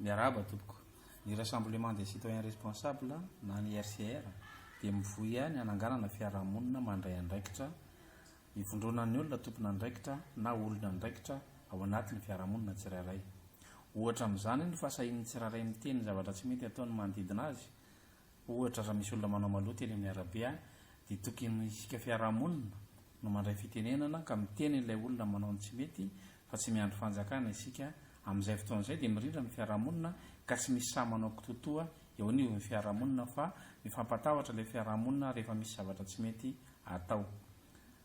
Miarahaba tompoko. Ny rassemblement des citoyens responsables na ny RCR dia mivoy ihany hananganana fiarahamonina mandray andraikitra hivondrona ny olona tompona andraikitra na olona andraikitra ao anatin'ny fiarahamonina tsirairay. Ohatra amin'izany ny fahasahin'ny tsirairay miteny zavatra tsy mety ataony manodidina azy. Ohatra raha misy olona manao maloto eny amin'ny arabe dia tokony isika fiarahamonina no mandray fitenenana ka miteny ilay olona manao ny tsy mety fa tsy miandry fanjakana isika. Amin'izay fotoan'izay dia mirindra ny fiarahamonina ka tsy misy sa manao kitotoa eo anivon'ny fiarahamonina fa mifampatahotra ilay fiarahamonina rehefa misy zavatra tsy mety atao.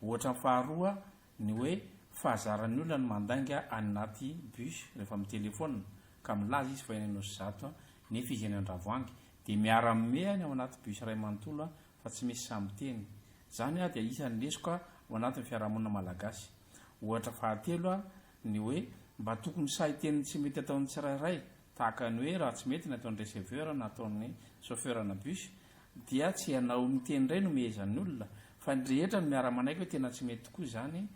Ohatra ny faharoa ny hoe fahazaran'ny olona ny mandainga anaty bus rehefa mitelefona ka milaza izy fa eny Anosizato nefa izy eny Andravoahangy dia miara-mihany ao anaty bus iray manontolo fa tsy misy sa miteny. Zany dia isan'ny lesoka ao anatin'ny fiarahamonina malagasy. Ohatra fahatelo ny hoe mba tokony sahiteniny tsy mety ataon'ny tsirairay tahaka ny hoe raha tsy mety nataon'ny receveur na ataon'ny chauffeur na bus dia tsy hanao miteny iray no mihezan'ny olona fa ny rehetra no miara-manaiky hoe tena tsy mety tokoa izany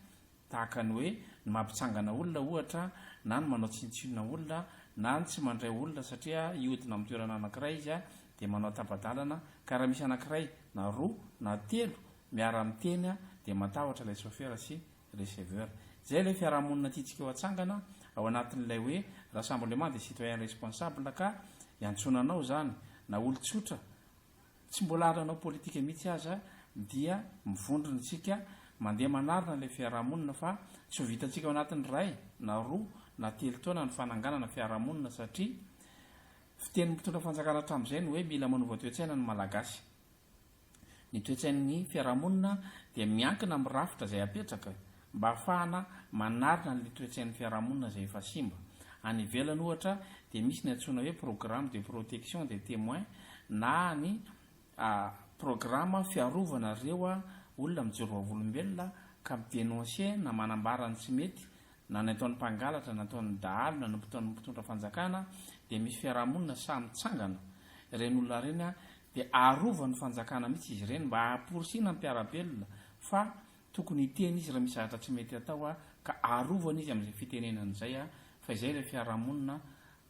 tahaka ny hoe ny mampitsangana olona ohatra na ny manao tsinontsinona olona na ny tsy mandray olona satria ihodina amin'ny toerana anankiray izy dia manao tapa-dalana ka raha misy anankiray na roa na telo miara-miteny dia matahotra ilay chauffeur sy receveur. Zay ilay fiarahamonina tiantsika eo atsangana ao anatin'ilay hoe rassemblement des citoyens responsables ka iantsonanao zany na olon-tsotra tsy mbola aranao politika mihitsy aza dia mivondrona isika mandeha manarina ilay fiarahamonina fa tsy ho vitantsika ao anatin'ny ray na roa na telo taona ny fananganana fiarahamonina satria fiten'ny mpitondra fanjakana hatramin'izay ny hoe mila manova toe-tsaina ny malagasy. Ny toe-tsain'ny fiarahamonina dia miankina amin'ny rafitra izay apetraka mba ahafahana manarina ny toe-tsain'ny fiarahamonina izay efa simba. Any ivelany ohatra dia misy ny antsoina hoe programme de protection des témoins na ny programme fiarovana ireo olona mijoro vavolombelona ka midenonse na manambara ny tsy mety na ny ataon'ny mpangalatra na ataon'ny dahalo na ataon'ny mpitondra fanjakana dia misy fiarahamonina samy mitsangana ireny olona ireny dia arovany fanjakana mihitsy izy ireny mba ahaporisiana ny mpiarabelona fa tokony hiteny izy raha misy zavatra tsy mety atao ka arovana izy amin'izay fitenenana izay fa izay ilay fiarahamonina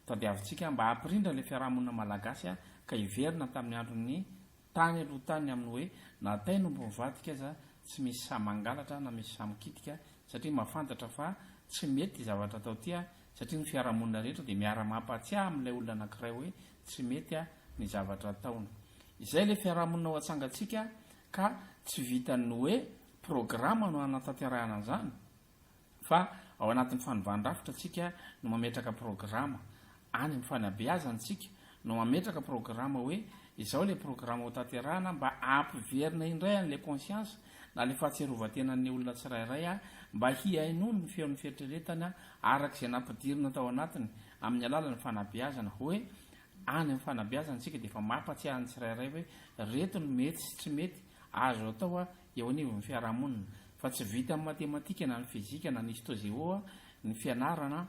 tadiavintsika mba hampirindra ilay fiarahamonina malagasy ka hiverina tamin'ny andron'ny tany aloha tany amin'ny hoe natay nombo mivadika aza tsy misy sa mangalatra na misy sa mikitika satria mahafantatra fa tsy mety zavatra atao tia satria ny fiarahamonina rehetra dia miara mampatsiahy amin'ilay olona anankiray hoe tsy mety ny zavatra ataony. Izay ilay fiarahamonina ao antsangatsika ka tsy vitany hoe programma no anatanterahana an'izany fa ao anatin'ny fanovana-drafitra tsika no mametraka programma any amin'ny fanabeazantsika no mametraka programma hoe izao ilay programma ho tanterahana mba ampiverina indray an'ilay conscience na ilay fahatserovatenan'ny olona tsirairay mba hiainono ny feon'ny fietreretany arak'izay nampidirina tao anatiny amin'ny alalan'ny fanabeazana hoe any amin'ny fanabeazantsika dia efa mampatsiahany tsirairay hoe reto ny mety sy tsy mety azo atao eo anivon'ny fiarahamonina fa tsy vita amin'ny matematika na ny fizika na ny histozeo ny fianarana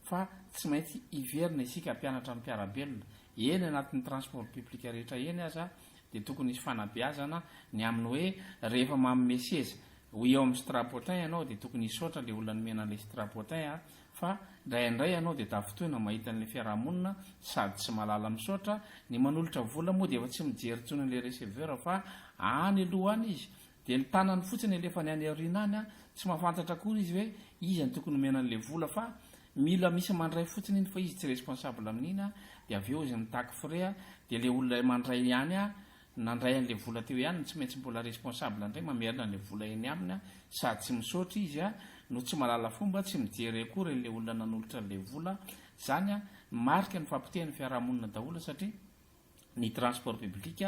fa tsy maintsy hiverina isika mpianatra ny mpiarabelona eny anatin'ny transport public rehetra eny aza dia tokony isy fanabeazana ny amin'ny hoe rehefa mameseza ho eo amin'ny strapotin ianao dia tokony hisaotra ilay olona nomena an'ilay strapotin fa indraindray ianao dia tafitoina mahita n'ilay fiarahamonina sady tsy malala misaotra ny manolotra vola moa dia efa tsy mijery tsony n'ilay receveur fa any aloha any izy dia ny tanany fotsiny alefa ny any aoriana any tsy mahafantatra akory izy hoe izy ny tokony mena n'ilay vola fa mila misy mandray fotsiny iny fa izy tsy responsable amin'iny dia avy eo izy mitaky frais dia ilay olona mandray ihany nandray an'ilay vola teo ihany tsy maintsy mbola responsable indray mamerina n'ilay vola eny aminy sady tsy misaotra izy no tsy malala fomba tsy mijery akory ilay olona nanolotra n'ilay vola. Zany marika ny fampitehan'ny fiarahamonina daholo satria ny transport public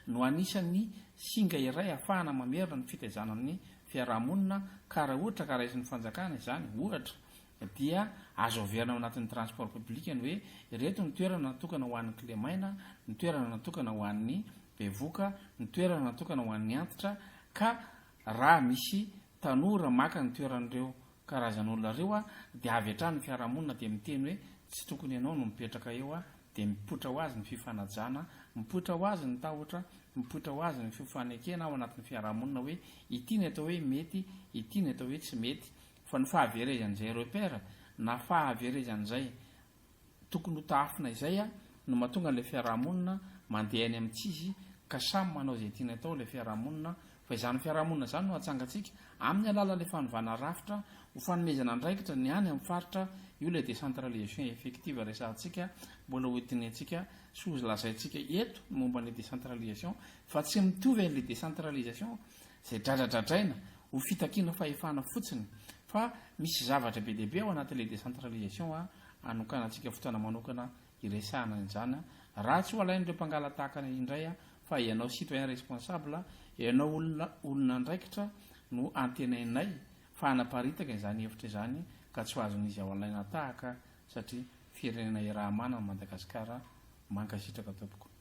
no anisan'ny singa iray ahafahana mamerina ny fitaizanan'ny fiarahamonina ka raha ohatra ka raisin'ny fanjakana izany ohatra dia azo averina ao anatin'ny transport public ny hoe reto ny toerana natokana ho an'ny Clémaina, ny toerana natokana ho an'ny Bevoka, ny toerana natokana ho an'ny Antitra ka raha misy tanora maka ny toeran'ireo karazan'olona ireo dia avy hatrany ny fiarahamonina dia miteny hoe tsy tokony ianao no mipetraka eo dia mipoitra ho azy ny fifanajana, mipoitra ho azy ny tahotra, mipoitra ho azy ny fifanekena ao anatin'ny fiarahamonina hoe ity ny atao hoe mety, ity ny atao hoe tsy mety fa ny fahaverezan'izay repère na fahaverezan'izay tokony ho taafina izay no mahatonga n'la fiarahamonina mandeha any amin'tsizy ka samy manao zay tiana atao la fiarahamonina fa izany fiarahamonina zany no atsangatsika amin'ny alalan'la fanovana rafitra ho fanomezana ndraikitra ny any amin'ny faritra io la décentralisation effective resantsika mbola hoetiny antsika sy ho lazaintsika eto momba ny décentralisation fa tsy mitovy an'la décentralisation zay dradradradraina ho fitakiana fahefana fotsiny fa misy zavatra be deaibe ao anatin'la décentralisation anokana antsika fotoana manokana iresahana izany raha tsy ho alain'ireo mpangala tahaka indray fa ianao citoyen responsable ianao olona ndraikitra no antenainay fa anaparitaka izany hevitra izany ka tsy ho azon'izy ao alaina tahaka satria firenena iraha manana Madagasikara mankasitraka tompoko.